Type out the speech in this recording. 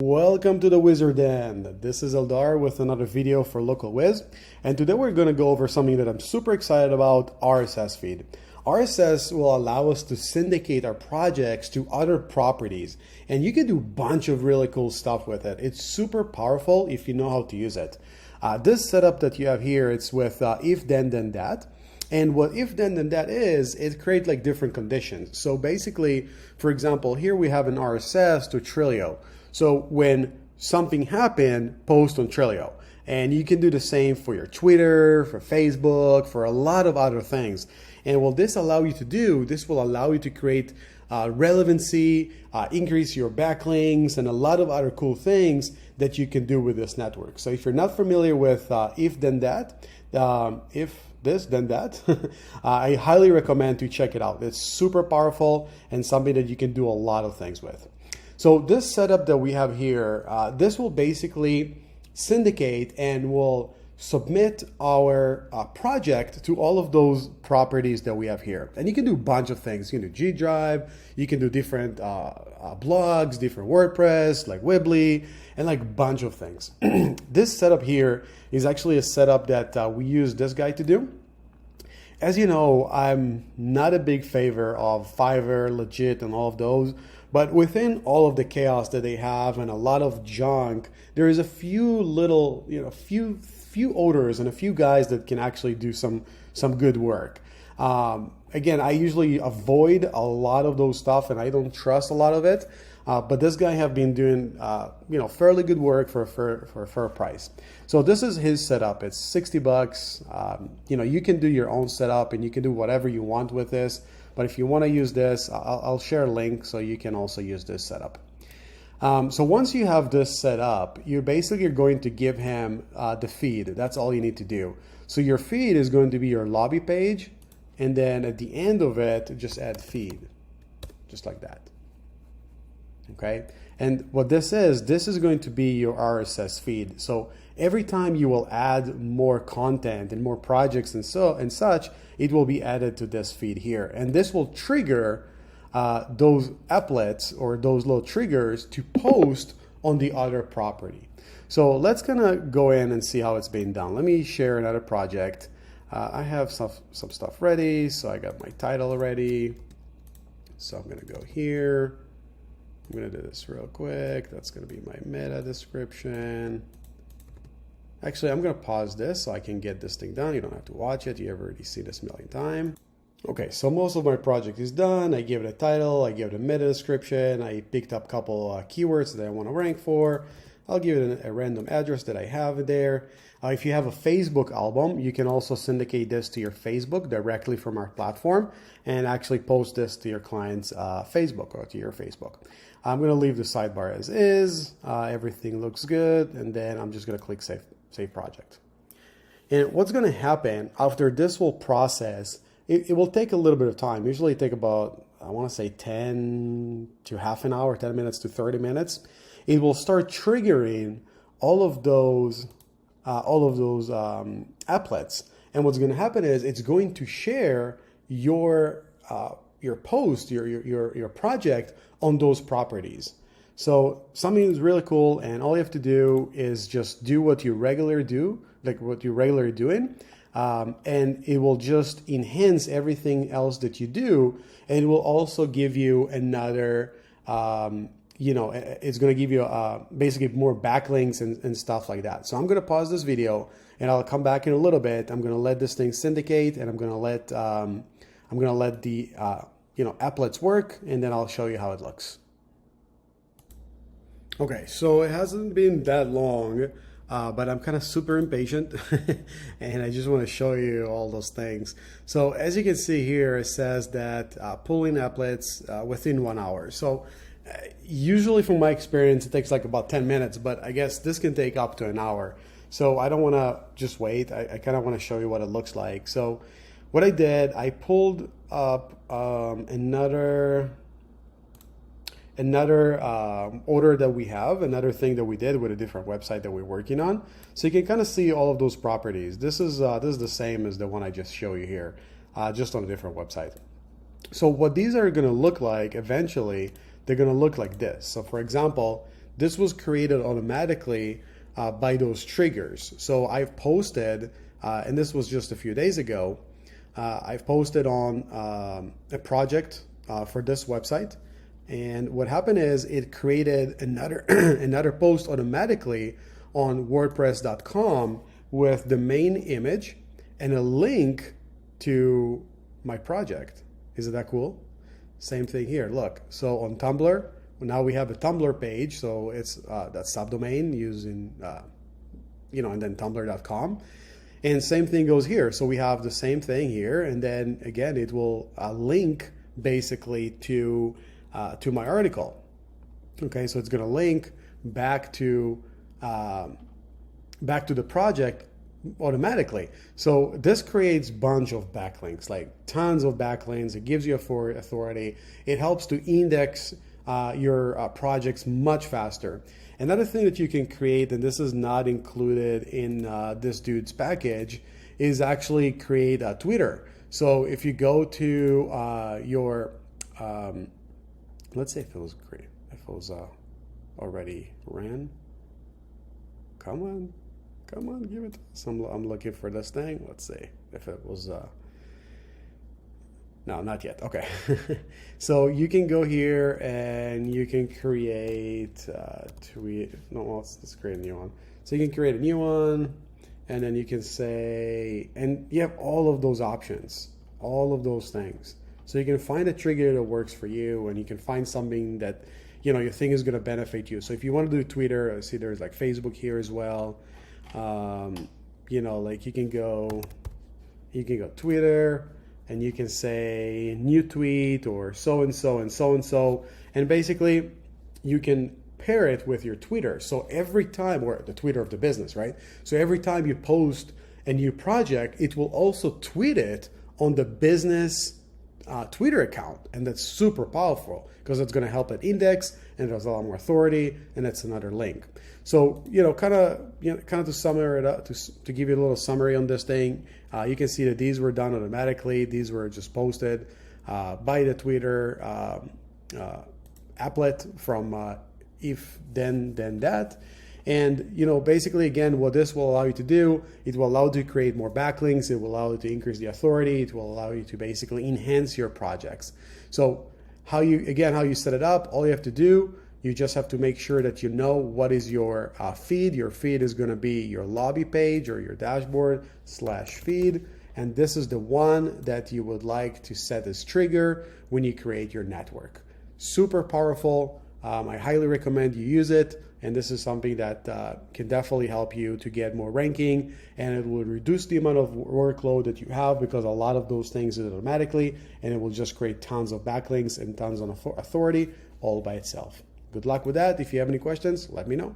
Welcome to the Wizard Den. This is Eldar with another video for Local Wiz, and today we're going to go over something that I'm super excited about, RSS Feed. RSS will allow us to syndicate our projects to other properties, and you can do a bunch of really cool stuff with it. It's super powerful if you know how to use it. This setup that you have here, it's with if then that. And what if then that is, it creates like different conditions. So basically, for example, here we have an RSS to Trilio. So when something happened, post on Trilio. And you can do the same for your Twitter, for Facebook, for a lot of other things. And what this allow you to do, this will allow you to create relevancy, increase your backlinks, and a lot of other cool things that you can do with this network. So if you're not familiar with if then that, if this then that, I highly recommend to check it out. It's super powerful and something that you can do a lot of things with. So this setup that we have here, this will basically syndicate and will submit our project to all of those properties that we have here. And you can do a bunch of things. You can do G Drive, you can do different blogs, different WordPress, like Weebly, and like a bunch of things. This setup here is actually a setup that we use this guy to do. As you know, I'm not a big favor of Fiverr, Legit, and all of those. But within all of the chaos that they have and a lot of junk, there is a few little, few odors and a few guys that can actually do some good work. Again, I usually avoid a lot of those stuff and I don't trust a lot of it. But this guy have been doing, fairly good work for a fair price. So this is his setup. It's 60 bucks. You can do your own setup and you can do whatever you want with this. But if you want to use this, I'll share a link so you can also use this setup. So once you have this set up, you're basically going to give him the feed. That's all you need to do. So your feed is going to be your lobby page. And then at the end of it, just add feed, just like that. Okay. And what this is going to be your RSS feed. So every time you will add more content and more projects and such, it will be added to this feed here. And this will trigger those applets or those little triggers to post on the other property. So let's gonna go in and see how it's being done. Let me share another project. I have some stuff ready. So I got my title ready. So I'm gonna go here. I'm gonna do this real quick. That's gonna be my meta description. Actually, I'm gonna pause this so I can get this thing done. You don't have to watch it. You've already seen this a million times. Okay, so most of my project is done. I gave it a title, I gave it a meta description. I picked up a couple keywords that I wanna rank for. I'll give it a random address that I have there. If you have a Facebook album, you can also syndicate this to your Facebook directly from our platform and actually post this to your client's Facebook or to your Facebook. I'm going to leave the sidebar as is. Everything looks good. And then I'm just going to click Save Project. And what's going to happen after this will process, it will take a little bit of time. Usually take about, I want to say 10 to half an hour, 10 minutes to 30 minutes. It will start triggering all of those applets. And what's going to happen is it's going to share your post, your project on those properties. So something is really cool, and all you have to do is just do what you regularly do, like what you're regularly doing, and it will just enhance everything else that you do, and it will also give you another. It's going to give you basically more backlinks and stuff like that. So I'm going to pause this video and I'll come back in a little bit. I'm going to let this thing syndicate and I'm going to let the applets work, and then I'll show you how it looks. Okay, so it hasn't been that long, but I'm kind of super impatient and I just want to show you all those things. So as you can see here, it says that pulling applets within 1 hour. So usually from my experience, it takes like about 10 minutes, but I guess this can take up to an hour. So I don't want to just wait. I kind of want to show you what it looks like. So what I did, I pulled up another order that we have, another thing that we did with a different website that we're working on. So you can kind of see all of those properties. This is the same as the one I just showed you here, just on a different website. So what these are going to look like eventually, they're going to look like this. So for example, this was created automatically by those triggers. So I've posted, and this was just a few days ago, I've posted on a project for this website. And what happened is it created another another post automatically on WordPress.com with the main image and a link to my project. Isn't that cool? Same thing here. Look, so on Tumblr, now we have a Tumblr page. So it's that subdomain using, and then Tumblr.com. And same thing goes here. So we have the same thing here. And then again, it will link basically to my article. Okay, so it's going to link back to the project automatically. So this creates a bunch of backlinks, like tons of backlinks. It gives you authority. It helps to index your projects much faster. Another thing that you can create, and this is not included in this dude's package, is actually create a Twitter. So if you go to your, let's say if it was great, if it was already ran, come on, give it to us. I'm looking for this thing. Let's see if it was, no, not yet. Okay. So you can go here and you can create tweet. No, let's create a new one. So you can create a new one, and then you can say, and you have all of those options, all of those things. So you can find a trigger that works for you, and you can find something that, you think is going to benefit you. So if you want to do Twitter, I see there's like Facebook here as well. Like you can go Twitter, and you can say new tweet or so-and-so and so-and-so. And basically you can pair it with your Twitter. So every time, or the Twitter of the business, right? So every time you post a new project, it will also tweet it on the business Twitter account. And that's super powerful because it's going to help it index, and there's a lot more authority, and that's another link. So, kind of to sum it up, to give you a little summary on this thing, you can see that these were done automatically. These were just posted by the Twitter applet from if then that. And, basically, again, what this will allow you to do, it will allow you to create more backlinks. It will allow you to increase the authority. It will allow you to basically enhance your projects. So how you set it up, all you have to do, you just have to make sure that you know what is your feed. Your feed is going to be your lobby page or your dashboard /feed. And this is the one that you would like to set as trigger when you create your network. Super powerful. I highly recommend you use it. And this is something that can definitely help you to get more ranking, and it will reduce the amount of workload that you have, because a lot of those things is automatically, and it will just create tons of backlinks and tons of authority all by itself. Good luck with that. If you have any questions, let me know.